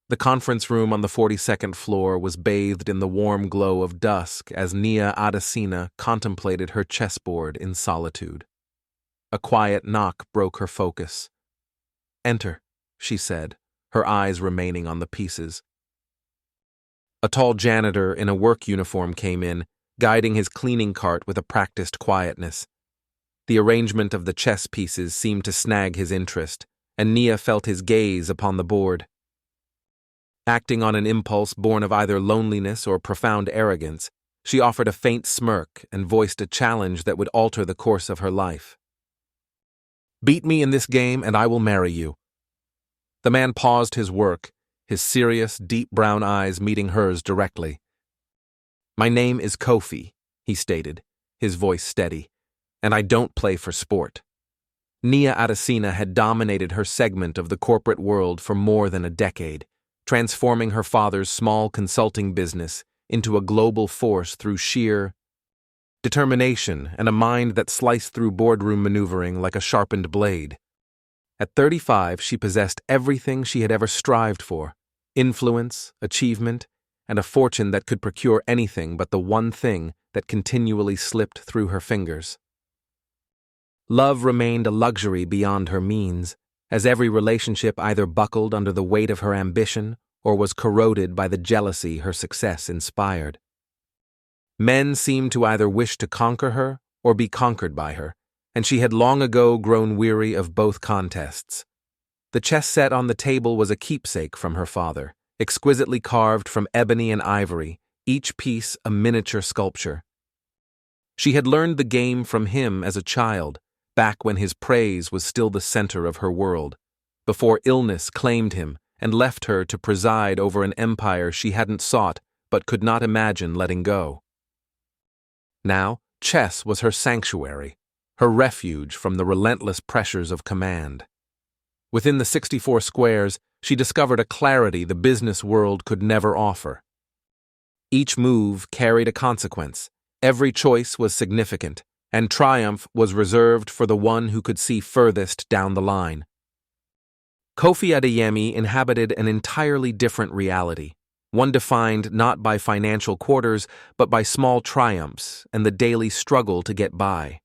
The conference room on the 42nd floor was bathed in the warm glow of dusk as Nia Adesina contemplated her chessboard in solitude. A quiet knock broke her focus. "Enter," she said, her eyes remaining on the pieces. A tall janitor in a work uniform came in, guiding his cleaning cart with a practiced quietness. The arrangement of the chess pieces seemed to snag his interest, and Nia felt his gaze upon the board. Acting on an impulse born of either loneliness or profound arrogance, she offered a faint smirk and voiced a challenge that would alter the course of her life. "Beat me in this game and I will marry you." The man paused his work, his serious, deep brown eyes meeting hers directly. "My name is Kofi," he stated, his voice steady, "and I don't play for sport." Nia Adesina had dominated her segment of the corporate world for more than a decade, transforming her father's small consulting business into a global force through sheer determination and a mind that sliced through boardroom maneuvering like a sharpened blade. At 35, she possessed everything she had ever strived for: influence, achievement, and a fortune that could procure anything but the one thing that continually slipped through her fingers. Love remained a luxury beyond her means, as every relationship either buckled under the weight of her ambition or was corroded by the jealousy her success inspired. Men seemed to either wish to conquer her or be conquered by her, and she had long ago grown weary of both contests. The chess set on the table was a keepsake from her father, exquisitely carved from ebony and ivory, each piece a miniature sculpture. She had learned the game from him as a child, back when his praise was still the center of her world, before illness claimed him and left her to preside over an empire she hadn't sought but could not imagine letting go. Now, chess was her sanctuary, her refuge from the relentless pressures of command. Within the 64 squares, she discovered a clarity the business world could never offer. Each move carried a consequence, every choice was significant, and triumph was reserved for the one who could see furthest down the line. Kofi Adeyemi inhabited an entirely different reality, one defined not by financial quarters but by small triumphs and the daily struggle to get by.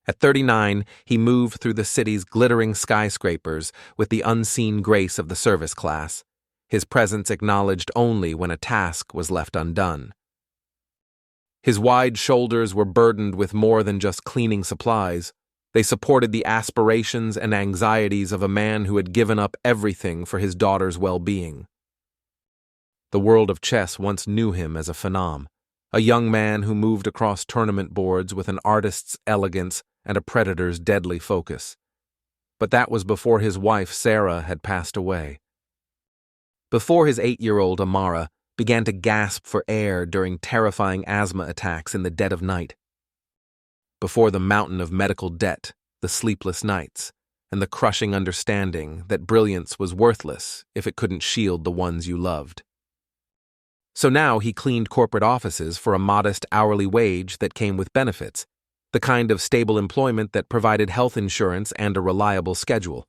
At 39, he moved through the city's glittering skyscrapers with the unseen grace of the service class, his presence acknowledged only when a task was left undone. His wide shoulders were burdened with more than just cleaning supplies. They supported the aspirations and anxieties of a man who had given up everything for his daughter's well-being. The world of chess once knew him as a phenom, a young man who moved across tournament boards with an artist's elegance and a predator's deadly focus. But that was before his wife Sarah had passed away. Before his 8-year-old Amara began to gasp for air during terrifying asthma attacks in the dead of night. Before the mountain of medical debt, the sleepless nights, and the crushing understanding that brilliance was worthless if it couldn't shield the ones you loved. So now he cleaned corporate offices for a modest hourly wage that came with benefits, the kind of stable employment that provided health insurance and a reliable schedule.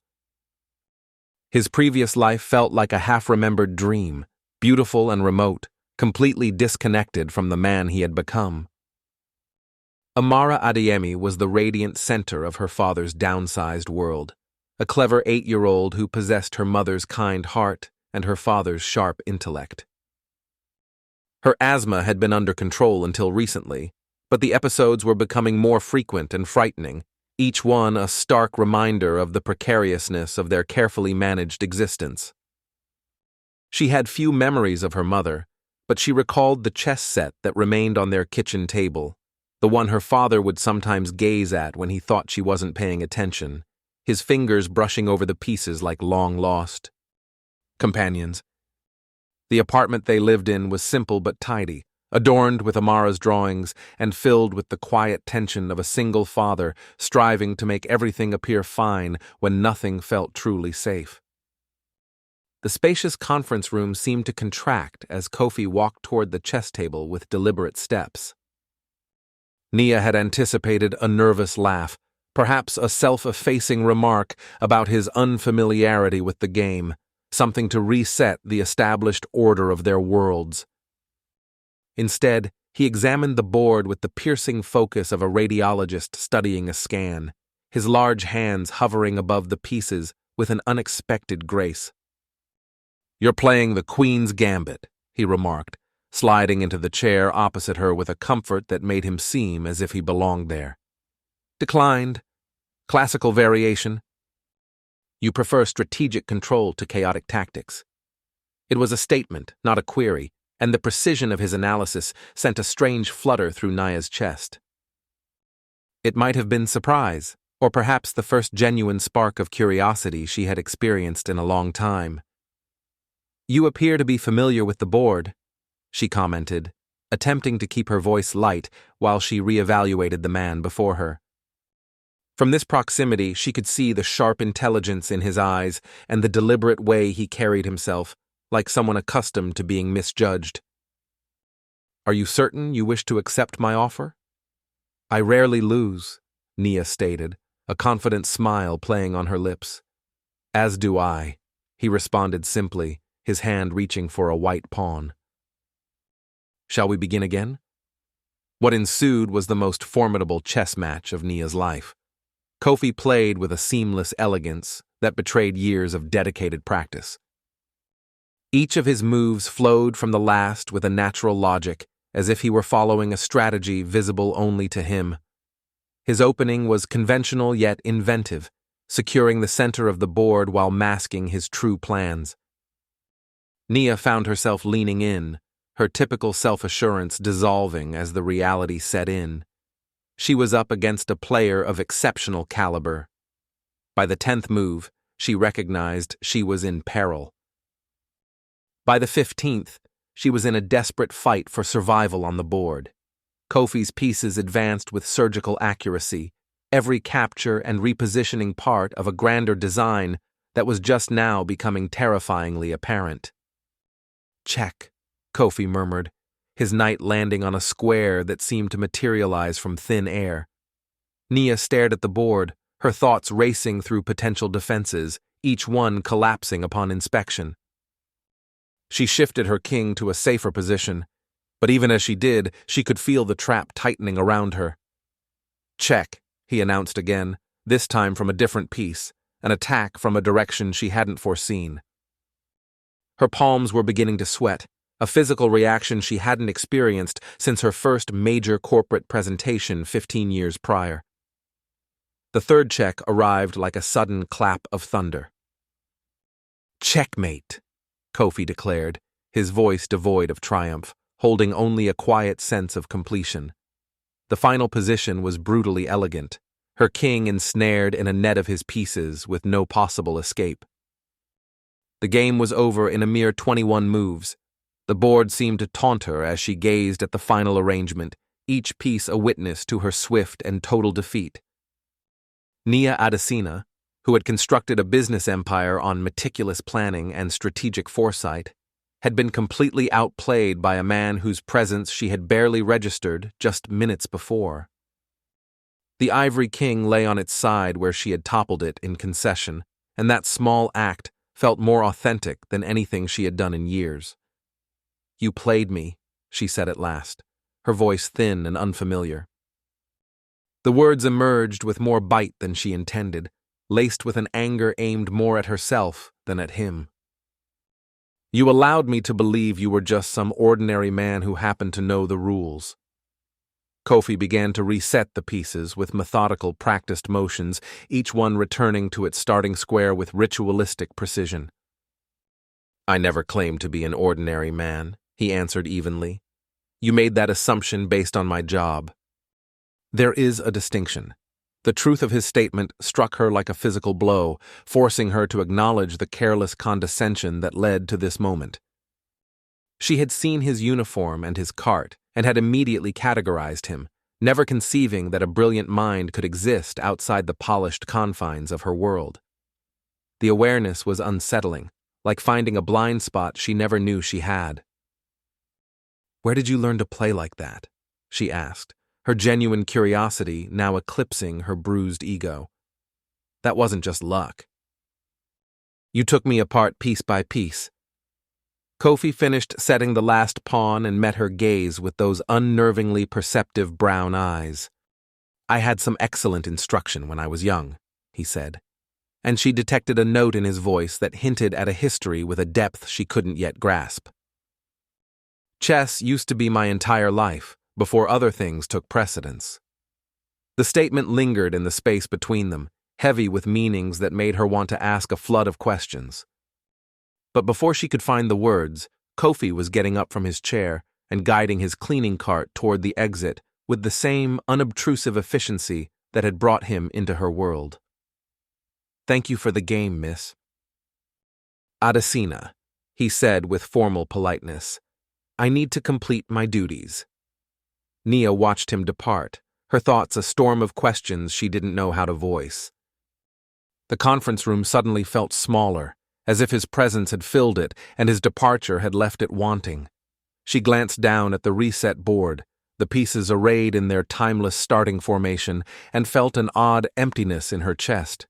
His previous life felt like a half-remembered dream, beautiful and remote, completely disconnected from the man he had become. Amara Adeyemi was the radiant center of her father's downsized world, a clever 8-year-old who possessed her mother's kind heart and her father's sharp intellect. Her asthma had been under control until recently, but the episodes were becoming more frequent and frightening, each one a stark reminder of the precariousness of their carefully managed existence. She had few memories of her mother, but she recalled the chess set that remained on their kitchen table, the one her father would sometimes gaze at when he thought she wasn't paying attention, his fingers brushing over the pieces like long-lost companions. The apartment they lived in was simple but tidy, adorned with Amara's drawings and filled with the quiet tension of a single father striving to make everything appear fine when nothing felt truly safe. The spacious conference room seemed to contract as Kofi walked toward the chess table with deliberate steps. Nia had anticipated a nervous laugh, perhaps a self-effacing remark about his unfamiliarity with the game, something to reset the established order of their worlds. Instead, he examined the board with the piercing focus of a radiologist studying a scan, his large hands hovering above the pieces with an unexpected grace. "You're playing the Queen's Gambit," he remarked, sliding into the chair opposite her with a comfort that made him seem as if he belonged there. "Declined. Classical variation. You prefer strategic control to chaotic tactics." It was a statement, not a query, and the precision of his analysis sent a strange flutter through Nia's chest. It might have been surprise, or perhaps the first genuine spark of curiosity she had experienced in a long time. "You appear to be familiar with the board," she commented, attempting to keep her voice light while she reevaluated the man before her. From this proximity, she could see the sharp intelligence in his eyes and the deliberate way he carried himself, like someone accustomed to being misjudged. "Are you certain you wish to accept my offer?" "I rarely lose," Nia stated, a confident smile playing on her lips. "As do I," he responded simply, his hand reaching for a white pawn. "Shall we begin again?" What ensued was the most formidable chess match of Nia's life. Kofi played with a seamless elegance that betrayed years of dedicated practice. Each of his moves flowed from the last with a natural logic, as if he were following a strategy visible only to him. His opening was conventional yet inventive, securing the center of the board while masking his true plans. Nia found herself leaning in, her typical self-assurance dissolving as the reality set in. She was up against a player of exceptional caliber. By the 10th move, she recognized she was in peril. By the 15th, she was in a desperate fight for survival on the board. Kofi's pieces advanced with surgical accuracy, every capture and repositioning part of a grander design that was just now becoming terrifyingly apparent. "Check," Kofi murmured, his knight landing on a square that seemed to materialize from thin air. Nia stared at the board, her thoughts racing through potential defenses, each one collapsing upon inspection. She shifted her king to a safer position, but even as she did, she could feel the trap tightening around her. "Check," he announced again, this time from a different piece, an attack from a direction she hadn't foreseen. Her palms were beginning to sweat, a physical reaction she hadn't experienced since her first major corporate presentation 15 years prior. The third check arrived like a sudden clap of thunder. "Checkmate," Kofi declared, his voice devoid of triumph, holding only a quiet sense of completion. The final position was brutally elegant, her king ensnared in a net of his pieces with no possible escape. The game was over in a mere 21 moves. The board seemed to taunt her as she gazed at the final arrangement, each piece a witness to her swift and total defeat. Nia Adesina, who had constructed a business empire on meticulous planning and strategic foresight, had been completely outplayed by a man whose presence she had barely registered just minutes before. The Ivory King lay on its side where she had toppled it in concession, and that small act felt more authentic than anything she had done in years. "You played me," she said at last, her voice thin and unfamiliar. The words emerged with more bite than she intended, laced with an anger aimed more at herself than at him. "You allowed me to believe you were just some ordinary man who happened to know the rules." Kofi began to reset the pieces with methodical, practiced motions, each one returning to its starting square with ritualistic precision. "I never claimed to be an ordinary man," he answered evenly. "You made that assumption based on my job." There is a distinction. The truth of his statement struck her like a physical blow, forcing her to acknowledge the careless condescension that led to this moment. She had seen his uniform and his cart, and had immediately categorized him, never conceiving that a brilliant mind could exist outside the polished confines of her world. The awareness was unsettling, like finding a blind spot she never knew she had. "Where did you learn to play like that?" she asked, her genuine curiosity now eclipsing her bruised ego. "That wasn't just luck." You took me apart piece by piece. Kofi finished setting the last pawn and met her gaze with those unnervingly perceptive brown eyes. I had some excellent instruction when I was young, he said, and she detected a note in his voice that hinted at a history with a depth she couldn't yet grasp. Chess used to be my entire life, before other things took precedence. The statement lingered in the space between them, heavy with meanings that made her want to ask a flood of questions. But before she could find the words, Kofi was getting up from his chair and guiding his cleaning cart toward the exit with the same unobtrusive efficiency that had brought him into her world. Thank you for the game, miss. Adesina, he said with formal politeness. I need to complete my duties. Nia watched him depart, her thoughts a storm of questions she didn't know how to voice. The conference room suddenly felt smaller, as if his presence had filled it and his departure had left it wanting. She glanced down at the reset board, the pieces arrayed in their timeless starting formation, and felt an odd emptiness in her chest.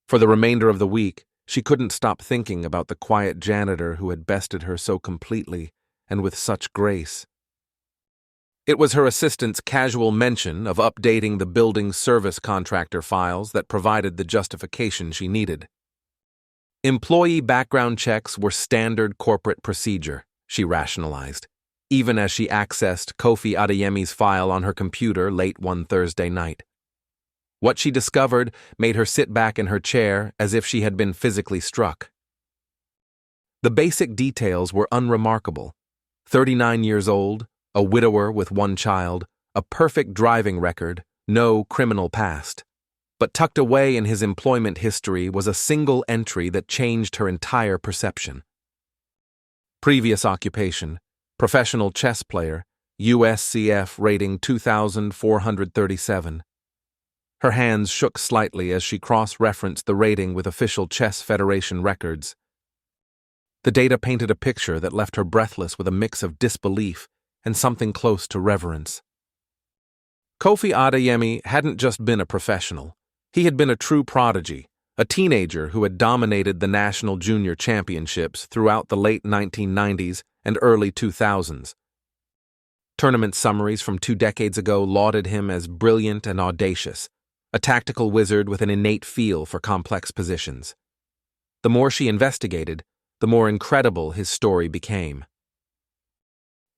For the remainder of the week, she couldn't stop thinking about the quiet janitor who had bested her so completely and with such grace. It was her assistant's casual mention of updating the building's service contractor files that provided the justification she needed. Employee background checks were standard corporate procedure, she rationalized, even as she accessed Kofi Adeyemi's file on her computer late one Thursday night. What she discovered made her sit back in her chair as if she had been physically struck. The basic details were unremarkable. 39 years old, a widower with one child, a perfect driving record, no criminal past. But tucked away in his employment history was a single entry that changed her entire perception. Previous occupation, professional chess player, USCF rating 2,437. Her hands shook slightly as she cross-referenced the rating with official Chess Federation records. The data painted a picture that left her breathless with a mix of disbelief and something close to reverence. Kofi Adeyemi hadn't just been a professional. He had been a true prodigy, a teenager who had dominated the national junior championships throughout the late 1990s and early 2000s. Tournament summaries from 2 decades ago lauded him as brilliant and audacious, a tactical wizard with an innate feel for complex positions. The more she investigated, the more incredible his story became.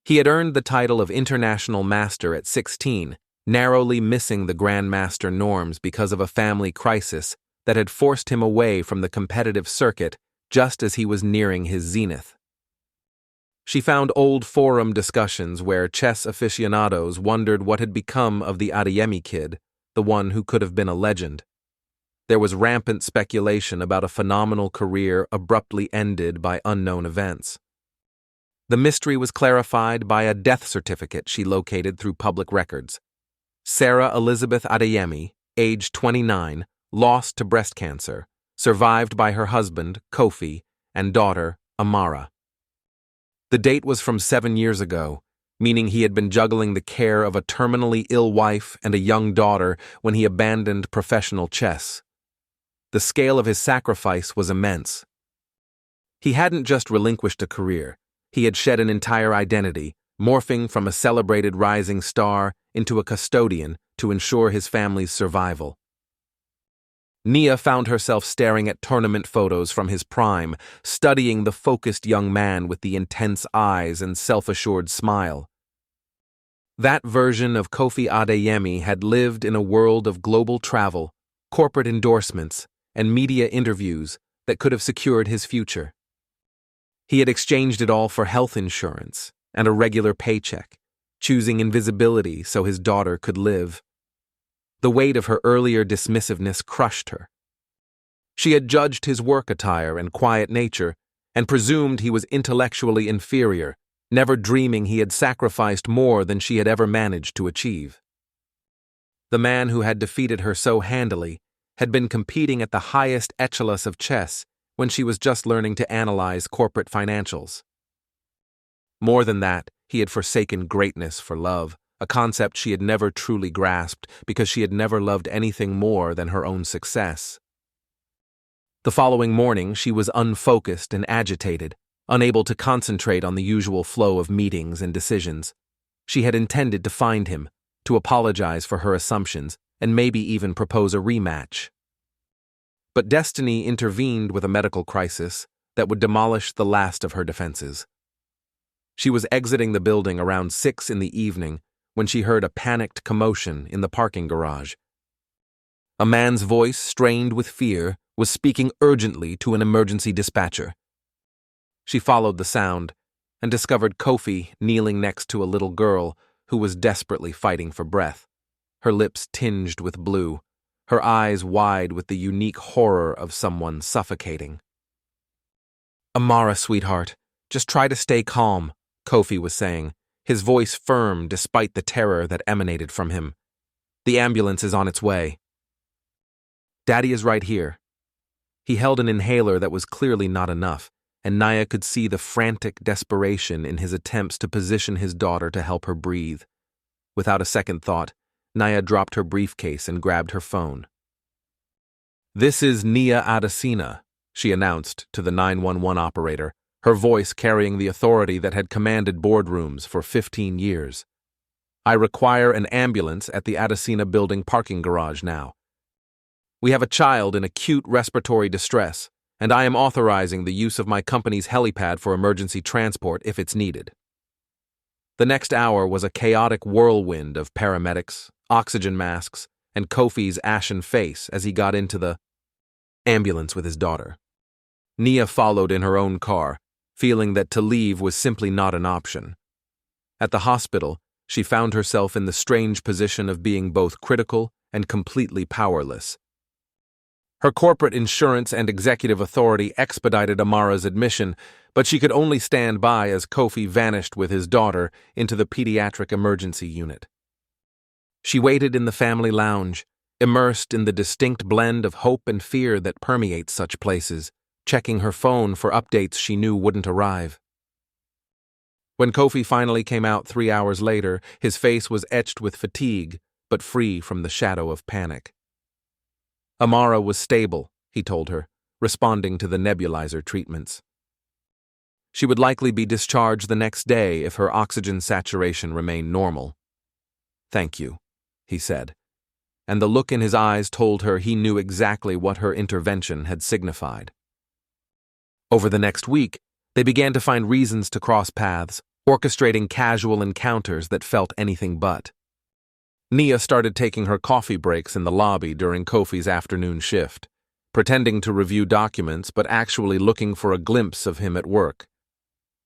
He had earned the title of International Master at 16, narrowly missing the Grandmaster norms because of a family crisis that had forced him away from the competitive circuit just as he was nearing his zenith. She found old forum discussions where chess aficionados wondered what had become of the Adeyemi kid, the one who could have been a legend. There was rampant speculation about a phenomenal career abruptly ended by unknown events. The mystery was clarified by a death certificate she located through public records. Sarah Elizabeth Adeyemi, age 29, lost to breast cancer, survived by her husband, Kofi, and daughter, Amara. The date was from 7 years ago, meaning he had been juggling the care of a terminally ill wife and a young daughter when he abandoned professional chess. The scale of his sacrifice was immense. He hadn't just relinquished a career, he had shed an entire identity, morphing from a celebrated rising star into a custodian to ensure his family's survival. Nia found herself staring at tournament photos from his prime, studying the focused young man with the intense eyes and self-assured smile. That version of Kofi Adeyemi had lived in a world of global travel, corporate endorsements, and media interviews that could have secured his future. He had exchanged it all for health insurance and a regular paycheck, choosing invisibility so his daughter could live. The weight of her earlier dismissiveness crushed her. She had judged his work attire and quiet nature and presumed he was intellectually inferior, never dreaming he had sacrificed more than she had ever managed to achieve. The man who had defeated her so handily had been competing at the highest echelons of chess when she was just learning to analyze corporate financials. More than that, he had forsaken greatness for love, a concept she had never truly grasped because she had never loved anything more than her own success. The following morning, she was unfocused and agitated, unable to concentrate on the usual flow of meetings and decisions. She had intended to find him, to apologize for her assumptions, and maybe even propose a rematch. But destiny intervened with a medical crisis that would demolish the last of her defenses. She was exiting the building around 6 p.m. when she heard a panicked commotion in the parking garage. A man's voice, strained with fear, was speaking urgently to an emergency dispatcher. She followed the sound and discovered Kofi kneeling next to a little girl who was desperately fighting for breath, her lips tinged with blue, her eyes wide with the unique horror of someone suffocating. "Amara, sweetheart, just try to stay calm," Kofi was saying, his voice firm despite the terror that emanated from him. "The ambulance is on its way." "Daddy is right here." He held an inhaler that was clearly not enough, and Nia could see the frantic desperation in his attempts to position his daughter to help her breathe. Without a second thought, Nia dropped her briefcase and grabbed her phone. "This is Nia Adesina," she announced to the 911 operator, her voice carrying the authority that had commanded boardrooms for 15 years. "I require an ambulance at the Adesina building parking garage now. We have a child in acute respiratory distress, and I am authorizing the use of my company's helipad for emergency transport if it's needed." The next hour was a chaotic whirlwind of paramedics, oxygen masks, and Kofi's ashen face as he got into the ambulance with his daughter. Nia followed in her own car, feeling that to leave was simply not an option. At the hospital, she found herself in the strange position of being both critical and completely powerless. Her corporate insurance and executive authority expedited Amara's admission, but she could only stand by as Kofi vanished with his daughter into the pediatric emergency unit. She waited in the family lounge, immersed in the distinct blend of hope and fear that permeates such places, checking her phone for updates she knew wouldn't arrive. When Kofi finally came out 3 hours later, his face was etched with fatigue, but free from the shadow of panic. Amara was stable, he told her, responding to the nebulizer treatments. She would likely be discharged the next day if her oxygen saturation remained normal. "Thank you," he said, and the look in his eyes told her he knew exactly what her intervention had signified. Over the next week, they began to find reasons to cross paths, orchestrating casual encounters that felt anything but. Nia started taking her coffee breaks in the lobby during Kofi's afternoon shift, pretending to review documents but actually looking for a glimpse of him at work.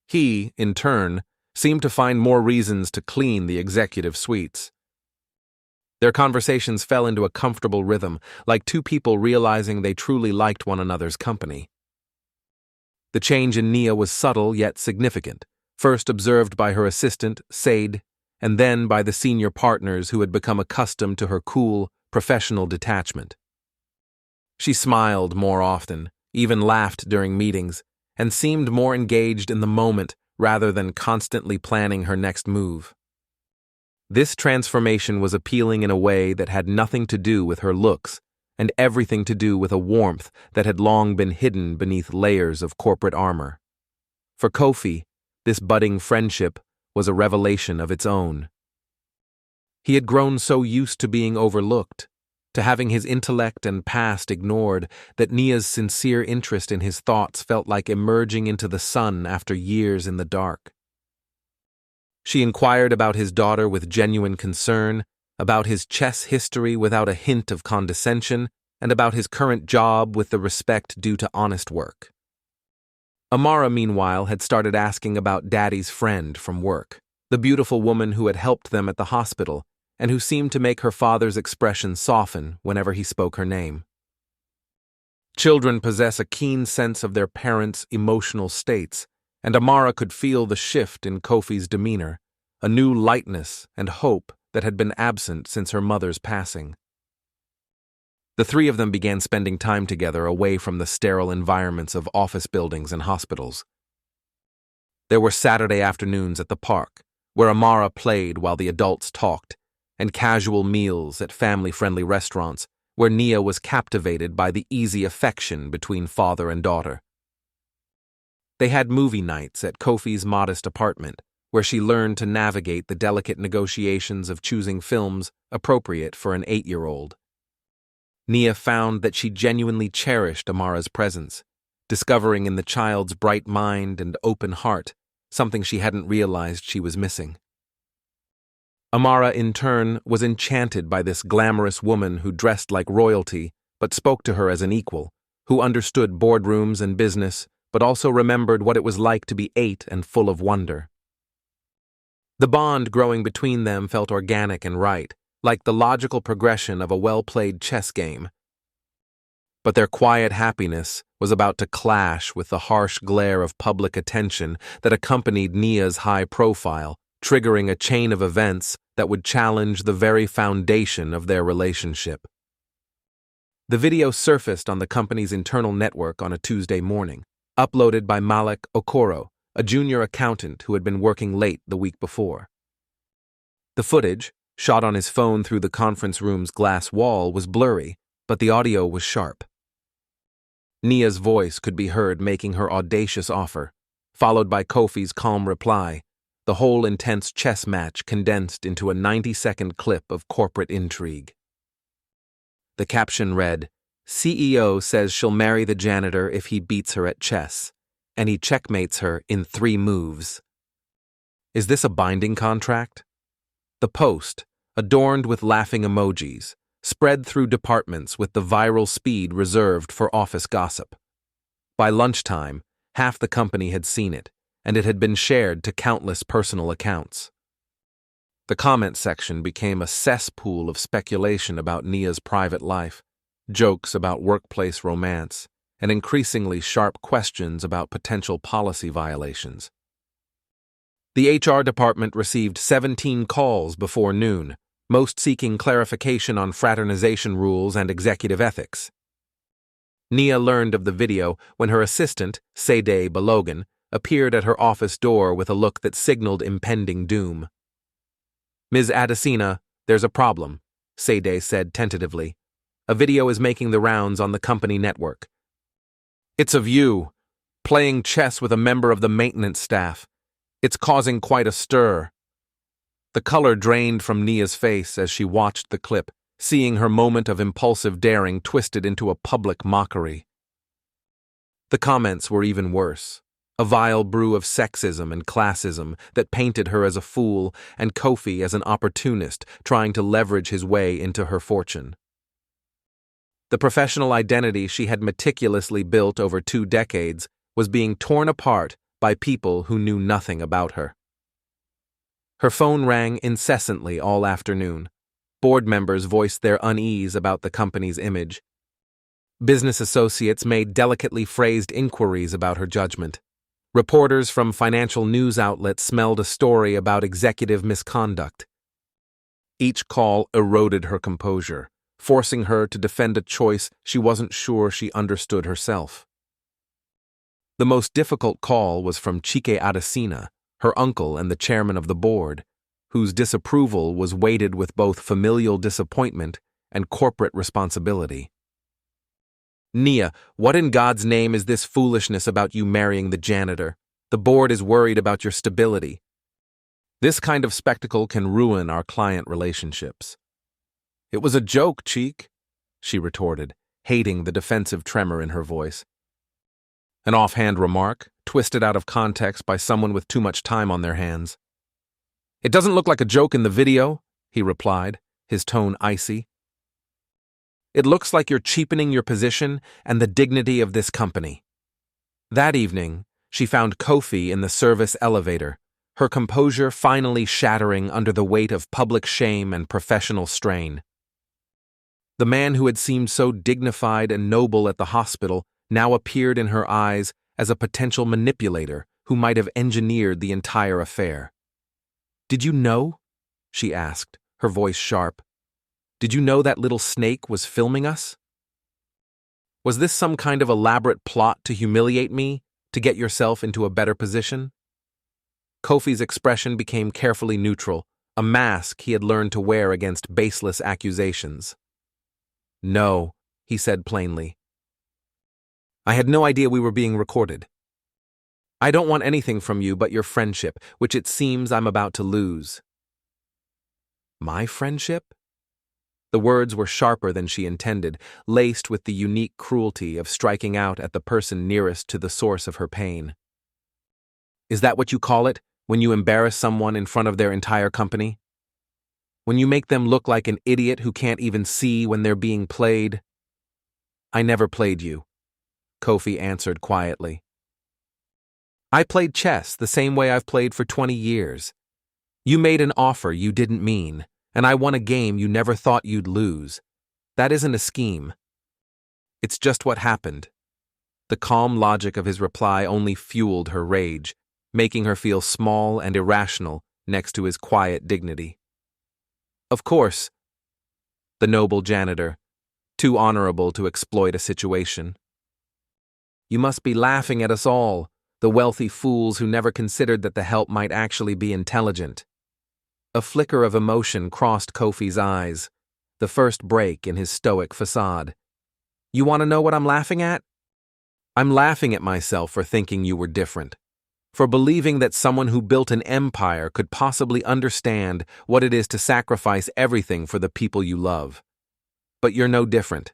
He, in turn, seemed to find more reasons to clean the executive suites. Their conversations fell into a comfortable rhythm, like two people realizing they truly liked one another's company. The change in Nia was subtle yet significant, first observed by her assistant, Said, and then by the senior partners who had become accustomed to her cool, professional detachment. She smiled more often, even laughed during meetings, and seemed more engaged in the moment rather than constantly planning her next move. This transformation was appealing in a way that had nothing to do with her looks, and everything to do with a warmth that had long been hidden beneath layers of corporate armor. For Kofi, this budding friendship was a revelation of its own. He had grown so used to being overlooked, to having his intellect and past ignored, that Nia's sincere interest in his thoughts felt like emerging into the sun after years in the dark. She inquired about his daughter with genuine concern, about his chess history without a hint of condescension, and about his current job with the respect due to honest work. Amara, meanwhile, had started asking about Daddy's friend from work, the beautiful woman who had helped them at the hospital and who seemed to make her father's expression soften whenever he spoke her name. Children possess a keen sense of their parents' emotional states, and Amara could feel the shift in Kofi's demeanor, a new lightness and hope that had been absent since her mother's passing. The three of them began spending time together away from the sterile environments of office buildings and hospitals. There were Saturday afternoons at the park, where Amara played while the adults talked, and casual meals at family-friendly restaurants, where Nia was captivated by the easy affection between father and daughter. They had movie nights at Kofi's modest apartment, where she learned to navigate the delicate negotiations of choosing films appropriate for an 8-year-old. Nia found that she genuinely cherished Amara's presence, discovering in the child's bright mind and open heart something she hadn't realized she was missing. Amara, in turn, was enchanted by this glamorous woman who dressed like royalty but spoke to her as an equal, who understood boardrooms and business but also remembered what it was like to be 8 and full of wonder. The bond growing between them felt organic and right, like the logical progression of a well-played chess game. But their quiet happiness was about to clash with the harsh glare of public attention that accompanied Nia's high profile, triggering a chain of events that would challenge the very foundation of their relationship. The video surfaced on the company's internal network on a Tuesday morning, uploaded by Malik Okoro, a junior accountant who had been working late the week before. The footage, shot on his phone through the conference room's glass wall, was blurry, but the audio was sharp. Nia's voice could be heard making her audacious offer, followed by Kofi's calm reply, the whole intense chess match condensed into a 90-second clip of corporate intrigue. The caption read, "CEO says she'll marry the janitor if he beats her at chess, and he checkmates her in 3 moves. Is this a binding contract?" The post, adorned with laughing emojis, spread through departments with the viral speed reserved for office gossip. By lunchtime, half the company had seen it, and it had been shared to countless personal accounts. The comment section became a cesspool of speculation about Nia's private life, jokes about workplace romance, and increasingly sharp questions about potential policy violations. The HR department received 17 calls before noon, most seeking clarification on fraternization rules and executive ethics. Nia learned of the video when her assistant, Seyde Balogun, appeared at her office door with a look that signaled impending doom. "Ms. Adesina, there's a problem," Seyde said tentatively. "A video is making the rounds on the company network. It's of you, playing chess with a member of the maintenance staff. It's causing quite a stir." The color drained from Nia's face as she watched the clip, seeing her moment of impulsive daring twisted into a public mockery. The comments were even worse. A vile brew of sexism and classism that painted her as a fool and Kofi as an opportunist trying to leverage his way into her fortune. The professional identity she had meticulously built over 2 decades was being torn apart by people who knew nothing about her. Her phone rang incessantly all afternoon. Board members voiced their unease about the company's image. Business associates made delicately phrased inquiries about her judgment. Reporters from financial news outlets smelled a story about executive misconduct. Each call eroded her composure, forcing her to defend a choice she wasn't sure she understood herself. The most difficult call was from Kofi Adeyemi, her uncle and the chairman of the board, whose disapproval was weighted with both familial disappointment and corporate responsibility. "Nia, what in God's name is this foolishness about you marrying the janitor? The board is worried about your stability. This kind of spectacle can ruin our client relationships." "It was a joke, Cheek," she retorted, hating the defensive tremor in her voice. An offhand remark, twisted out of context by someone with too much time on their hands. "It doesn't look like a joke in the video," he replied, his tone icy. "It looks like you're cheapening your position and the dignity of this company." That evening, she found Kofi in the service elevator, her composure finally shattering under the weight of public shame and professional strain. The man who had seemed so dignified and noble at the hospital now appeared in her eyes as a potential manipulator who might have engineered the entire affair. "Did you know?" she asked, her voice sharp. "Did you know that little snake was filming us? Was this some kind of elaborate plot to humiliate me, to get yourself into a better position?" Kofi's expression became carefully neutral, a mask he had learned to wear against baseless accusations. No, he said plainly. I had no idea we were being recorded. I don't want anything from you but your friendship, which it seems I'm about to lose. My friendship? The words were sharper than she intended, laced with the unique cruelty of striking out at the person nearest to the source of her pain. Is that what you call it, when you embarrass someone in front of their entire company? When you make them look like an idiot who can't even see when they're being played? I never played you, Kofi answered quietly. I played chess the same way I've played for 20 years. You made an offer you didn't mean, and I won a game you never thought you'd lose. That isn't a scheme. It's just what happened. The calm logic of his reply only fueled her rage, making her feel small and irrational next to his quiet dignity. Of course, the noble janitor, too honorable to exploit a situation. You must be laughing at us all, the wealthy fools who never considered that the help might actually be intelligent. A flicker of emotion crossed Kofi's eyes, the first break in his stoic facade. You want to know what I'm laughing at? I'm laughing at myself for thinking you were different, for believing that someone who built an empire could possibly understand what it is to sacrifice everything for the people you love. But you're no different.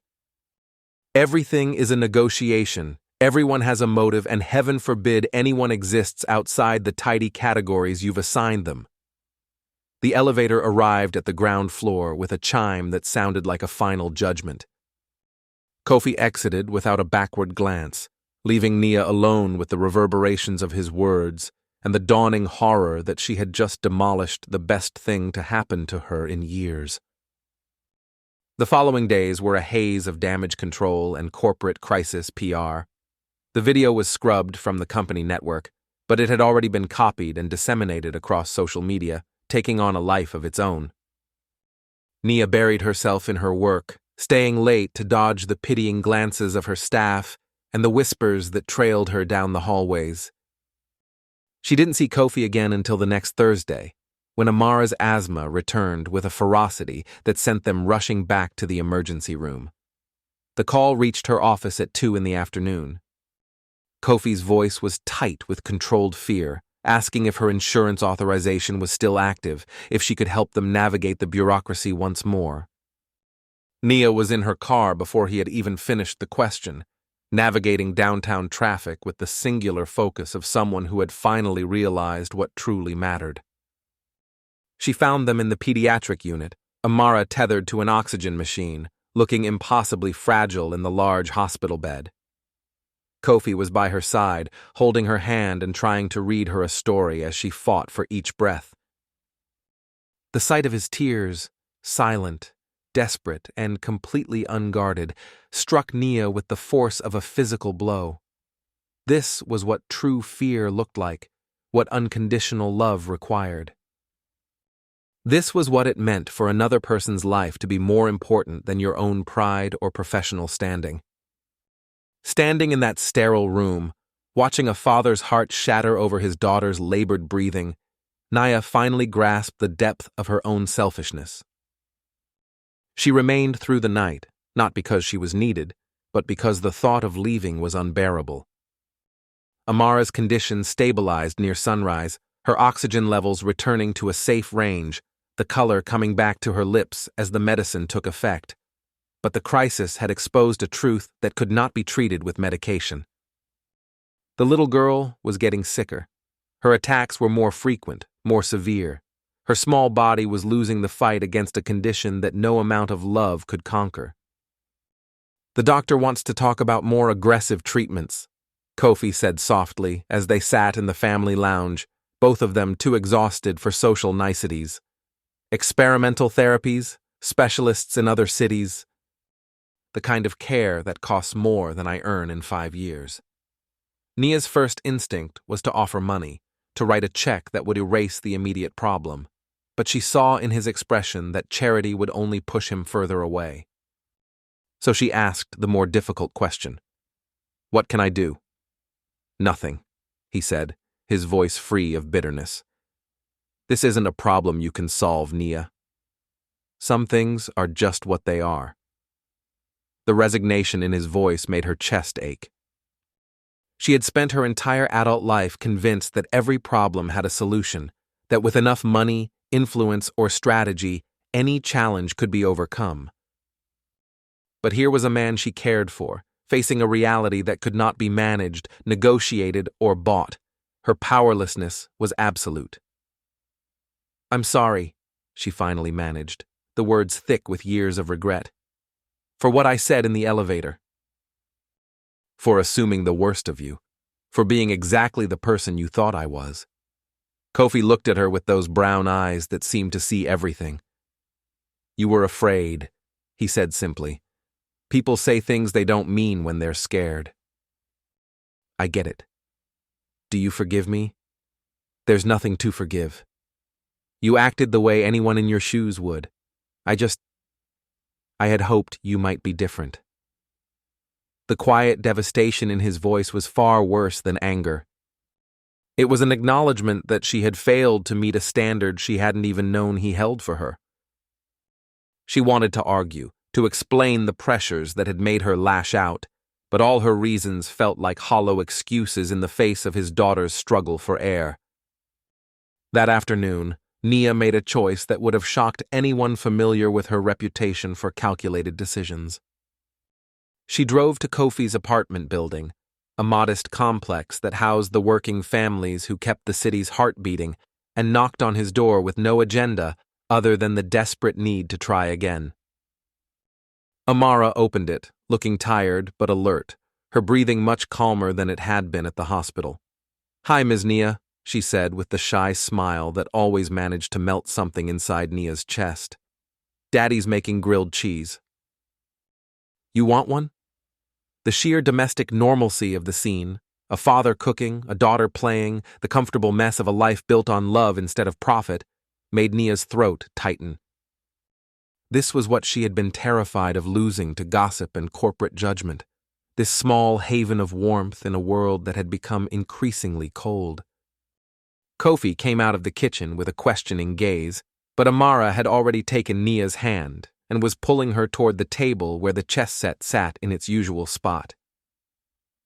Everything is a negotiation. Everyone has a motive, and heaven forbid anyone exists outside the tidy categories you've assigned them. The elevator arrived at the ground floor with a chime that sounded like a final judgment. Kofi exited without a backward glance, leaving Nia alone with the reverberations of his words and the dawning horror that she had just demolished the best thing to happen to her in years. The following days were a haze of damage control and corporate crisis PR. The video was scrubbed from the company network, but it had already been copied and disseminated across social media, taking on a life of its own. Nia buried herself in her work, staying late to dodge the pitying glances of her staff and the whispers that trailed her down the hallways. She didn't see Kofi again until the next Thursday, when Amara's asthma returned with a ferocity that sent them rushing back to the emergency room. The call reached her office at 2 in the afternoon. Kofi's voice was tight with controlled fear, asking if her insurance authorization was still active, if she could help them navigate the bureaucracy once more. Nia was in her car before he had even finished the question, navigating downtown traffic with the singular focus of someone who had finally realized what truly mattered. She found them in the pediatric unit, Amara tethered to an oxygen machine, looking impossibly fragile in the large hospital bed. Kofi was by her side, holding her hand and trying to read her a story as she fought for each breath. The sight of his tears, silent, desperate, and completely unguarded, struck Nia with the force of a physical blow. This was what true fear looked like, what unconditional love required. This was what it meant for another person's life to be more important than your own pride or professional standing. Standing in that sterile room, watching a father's heart shatter over his daughter's labored breathing, Nia finally grasped the depth of her own selfishness. She remained through the night, not because she was needed, but because the thought of leaving was unbearable. Amara's condition stabilized near sunrise, her oxygen levels returning to a safe range, the color coming back to her lips as the medicine took effect. But the crisis had exposed a truth that could not be treated with medication. The little girl was getting sicker. Her attacks were more frequent, more severe. Her small body was losing the fight against a condition that no amount of love could conquer. The doctor wants to talk about more aggressive treatments, Kofi said softly as they sat in the family lounge, both of them too exhausted for social niceties. Experimental therapies, specialists in other cities. The kind of care that costs more than I earn in 5 years. Nia's first instinct was to offer money, to write a check that would erase the immediate problem, but she saw in his expression that charity would only push him further away. So she asked the more difficult question. What can I do? Nothing, he said, his voice free of bitterness. This isn't a problem you can solve, Nia. Some things are just what they are. The resignation in his voice made her chest ache. She had spent her entire adult life convinced that every problem had a solution, that with enough money, influence, or strategy, any challenge could be overcome. But here was a man she cared for, facing a reality that could not be managed, negotiated, or bought. Her powerlessness was absolute. "I'm sorry," she finally managed, the words thick with years of regret. "For what I said in the elevator. For assuming the worst of you. For being exactly the person you thought I was." Kofi looked at her with those brown eyes that seemed to see everything. "You were afraid," he said simply. "People say things they don't mean when they're scared." "I get it. Do you forgive me?" "There's nothing to forgive. You acted the way anyone in your shoes would. I had hoped you might be different." The quiet devastation in his voice was far worse than anger. It was an acknowledgement that she had failed to meet a standard she hadn't even known he held for her. She wanted to argue, to explain the pressures that had made her lash out, but all her reasons felt like hollow excuses in the face of his daughter's struggle for air. That afternoon, Nia made a choice that would have shocked anyone familiar with her reputation for calculated decisions. She drove to Kofi's apartment building, a modest complex that housed the working families who kept the city's heart beating, and knocked on his door with no agenda other than the desperate need to try again. Amara opened it, looking tired but alert, her breathing much calmer than it had been at the hospital. "Hi, Ms. Nia," she said with the shy smile that always managed to melt something inside Nia's chest. "Daddy's making grilled cheese." "You want one?" The sheer domestic normalcy of the scene, a father cooking, a daughter playing, the comfortable mess of a life built on love instead of profit, made Nia's throat tighten. This was what she had been terrified of losing to gossip and corporate judgment, this small haven of warmth in a world that had become increasingly cold. Kofi came out of the kitchen with a questioning gaze, but Amara had already taken Nia's hand and was pulling her toward the table where the chess set sat in its usual spot.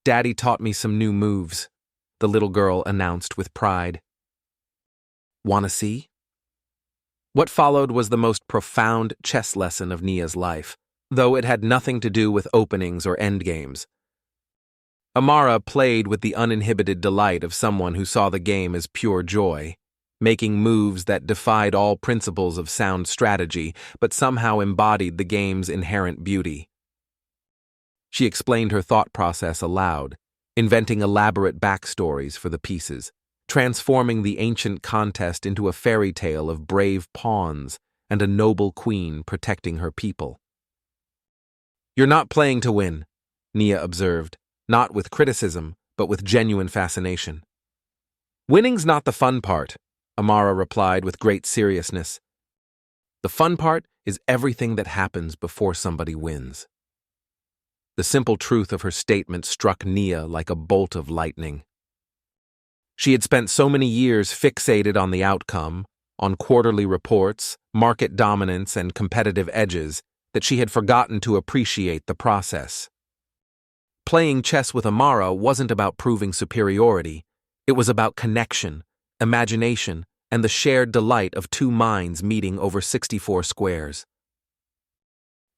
"Daddy taught me some new moves," the little girl announced with pride. "Wanna see?" What followed was the most profound chess lesson of Nia's life, though it had nothing to do with openings or endgames. Amara played with the uninhibited delight of someone who saw the game as pure joy, making moves that defied all principles of sound strategy, but somehow embodied the game's inherent beauty. She explained her thought process aloud, inventing elaborate backstories for the pieces, transforming the ancient contest into a fairy tale of brave pawns and a noble queen protecting her people. "You're not playing to win," Nia observed, not with criticism, but with genuine fascination. "Winning's not the fun part," Amara replied with great seriousness. "The fun part is everything that happens before somebody wins." The simple truth of her statement struck Nia like a bolt of lightning. She had spent so many years fixated on the outcome, on quarterly reports, market dominance, and competitive edges, that she had forgotten to appreciate the process. Playing chess with Amara wasn't about proving superiority. It was about connection, imagination, and the shared delight of two minds meeting over 64 squares.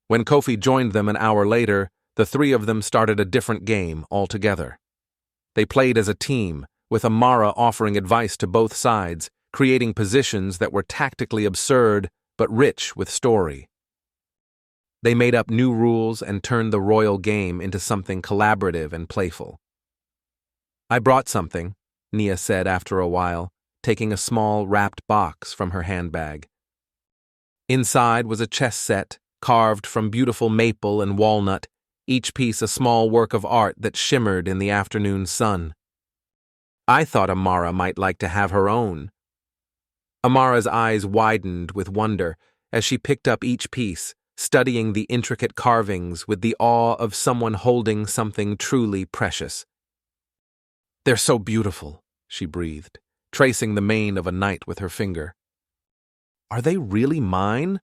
When Kofi joined them an hour later, the three of them started a different game altogether. They played as a team, with Amara offering advice to both sides, creating positions that were tactically absurd but rich with story. They made up new rules and turned the royal game into something collaborative and playful. "I brought something," Nia said after a while, taking a small wrapped box from her handbag. Inside was a chess set, carved from beautiful maple and walnut, each piece a small work of art that shimmered in the afternoon sun. "I thought Amara might like to have her own." Amara's eyes widened with wonder as she picked up each piece, studying the intricate carvings with the awe of someone holding something truly precious. "They're so beautiful," she breathed, tracing the mane of a knight with her finger. "Are they really mine?"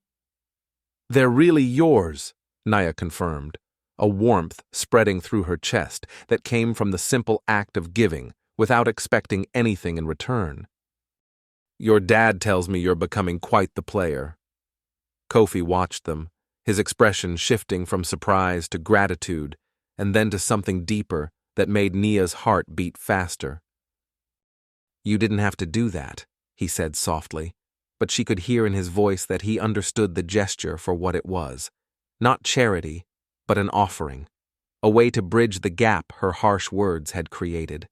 "They're really yours," Nia confirmed, a warmth spreading through her chest that came from the simple act of giving without expecting anything in return. "Your dad tells me you're becoming quite the player." Kofi watched them, his expression shifting from surprise to gratitude and then to something deeper that made Nia's heart beat faster. "You didn't have to do that," he said softly, but she could hear in his voice that he understood the gesture for what it was. Not charity, but an offering, a way to bridge the gap her harsh words had created.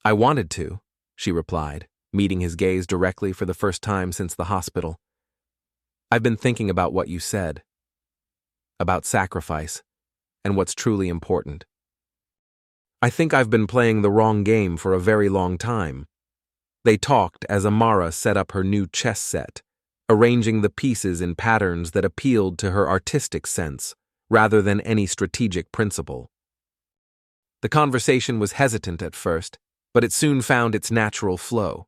"I wanted to," she replied, meeting his gaze directly for the first time since the hospital. "I've been thinking about what you said, about sacrifice, and what's truly important. I think I've been playing the wrong game for a very long time." They talked as Amara set up her new chess set, arranging the pieces in patterns that appealed to her artistic sense rather than any strategic principle. The conversation was hesitant at first, but it soon found its natural flow.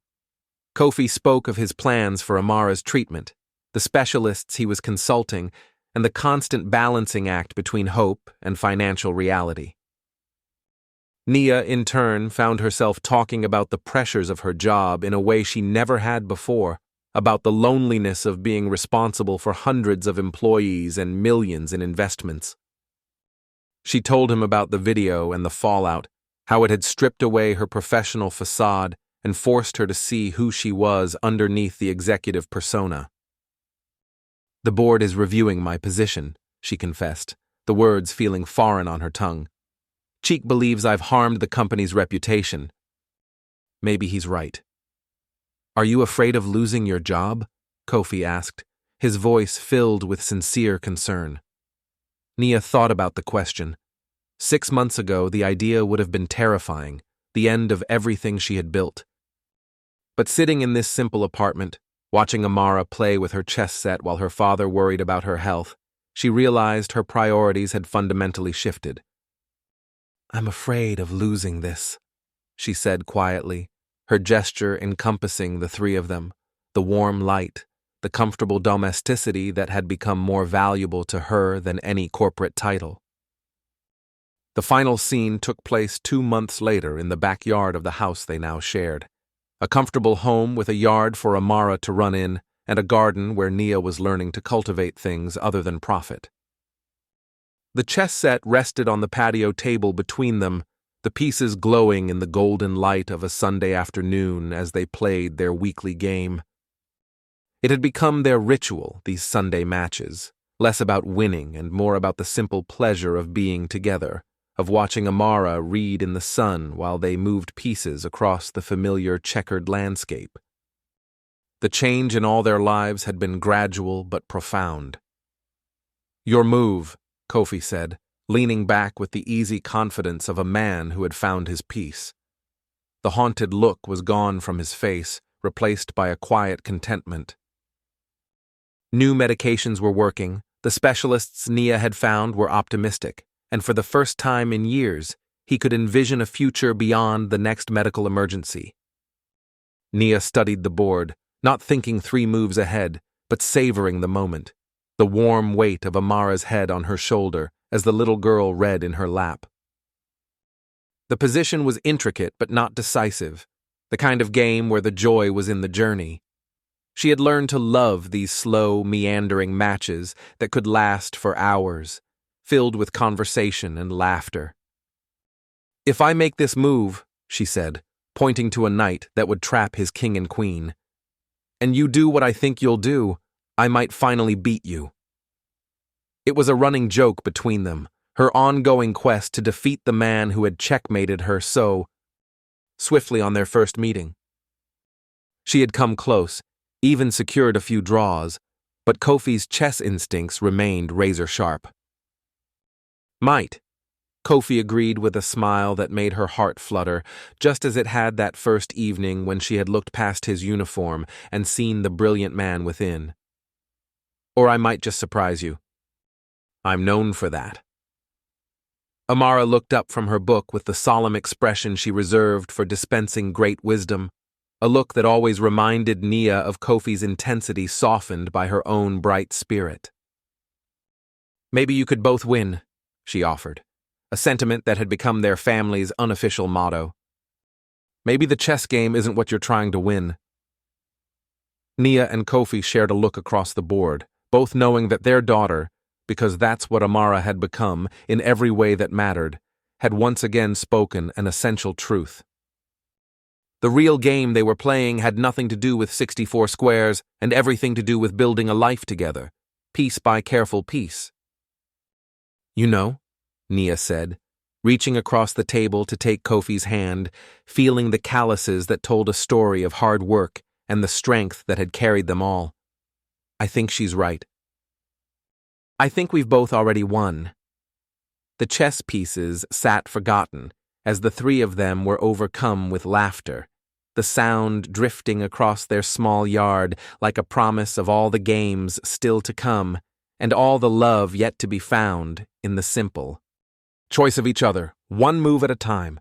Kofi spoke of his plans for Amara's treatment, the specialists he was consulting, and the constant balancing act between hope and financial reality. Nia, in turn, found herself talking about the pressures of her job in a way she never had before, about the loneliness of being responsible for hundreds of employees and millions in investments. She told him about the video and the fallout, how it had stripped away her professional facade and forced her to see who she was underneath the executive persona. "The board is reviewing my position," she confessed, the words feeling foreign on her tongue. "Cheek believes I've harmed the company's reputation." Maybe he's right. "Are you afraid of losing your job?" Kofi asked, his voice filled with sincere concern. Nia thought about the question. 6 months ago, the idea would have been terrifying, the end of everything she had built. But sitting in this simple apartment, watching Amara play with her chess set while her father worried about her health, she realized her priorities had fundamentally shifted. "I'm afraid of losing this," she said quietly, her gesture encompassing the three of them, the warm light, the comfortable domesticity that had become more valuable to her than any corporate title. The final scene took place 2 months later in the backyard of the house they now shared, a comfortable home with a yard for Amara to run in and a garden where Nia was learning to cultivate things other than profit. The chess set rested on the patio table between them, the pieces glowing in the golden light of a Sunday afternoon as they played their weekly game. It had become their ritual, these Sunday matches, less about winning and more about the simple pleasure of being together, of watching Amara read in the sun while they moved pieces across the familiar checkered landscape. The change in all their lives had been gradual but profound. "Your move," Kofi said, leaning back with the easy confidence of a man who had found his peace. The haunted look was gone from his face, replaced by a quiet contentment. New medications were working, the specialists Nia had found were optimistic, and for the first time in years, he could envision a future beyond the next medical emergency. Nia studied the board, not thinking 3 moves ahead, but savoring the moment, the warm weight of Amara's head on her shoulder as the little girl read in her lap. The position was intricate but not decisive, the kind of game where the joy was in the journey. She had learned to love these slow, meandering matches that could last for hours, filled with conversation and laughter. "If I make this move," she said, pointing to a knight that would trap his king and queen, "and you do what I think you'll do, I might finally beat you." It was a running joke between them, her ongoing quest to defeat the man who had checkmated her so swiftly on their first meeting. She had come close, even secured a few draws, but Kofi's chess instincts remained razor-sharp. "Might," Kofi agreed with a smile that made her heart flutter, just as it had that first evening when she had looked past his uniform and seen the brilliant man within. "Or I might just surprise you. I'm known for that." Amara looked up from her book with the solemn expression she reserved for dispensing great wisdom, a look that always reminded Nia of Kofi's intensity softened by her own bright spirit. "Maybe you could both win," she offered, a sentiment that had become their family's unofficial motto. Maybe the chess game isn't what you're trying to win. Nia and Kofi shared a look across the board, both knowing that their daughter, because that's what Amara had become in every way that mattered, had once again spoken an essential truth. The real game they were playing had nothing to do with 64 squares and everything to do with building a life together, piece by careful piece. You know, Nia said, reaching across the table to take Kofi's hand, feeling the calluses that told a story of hard work and the strength that had carried them all. I think she's right. I think we've both already won. The chess pieces sat forgotten as the three of them were overcome with laughter, the sound drifting across their small yard like a promise of all the games still to come and all the love yet to be found in the simple choice of each other, one move at a time.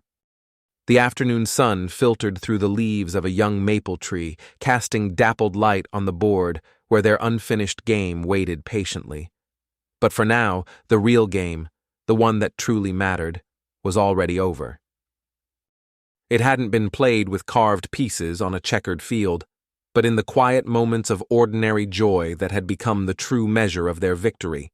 The afternoon sun filtered through the leaves of a young maple tree, casting dappled light on the board where their unfinished game waited patiently. But for now, the real game, the one that truly mattered, was already over. It hadn't been played with carved pieces on a checkered field, but in the quiet moments of ordinary joy that had become the true measure of their victory.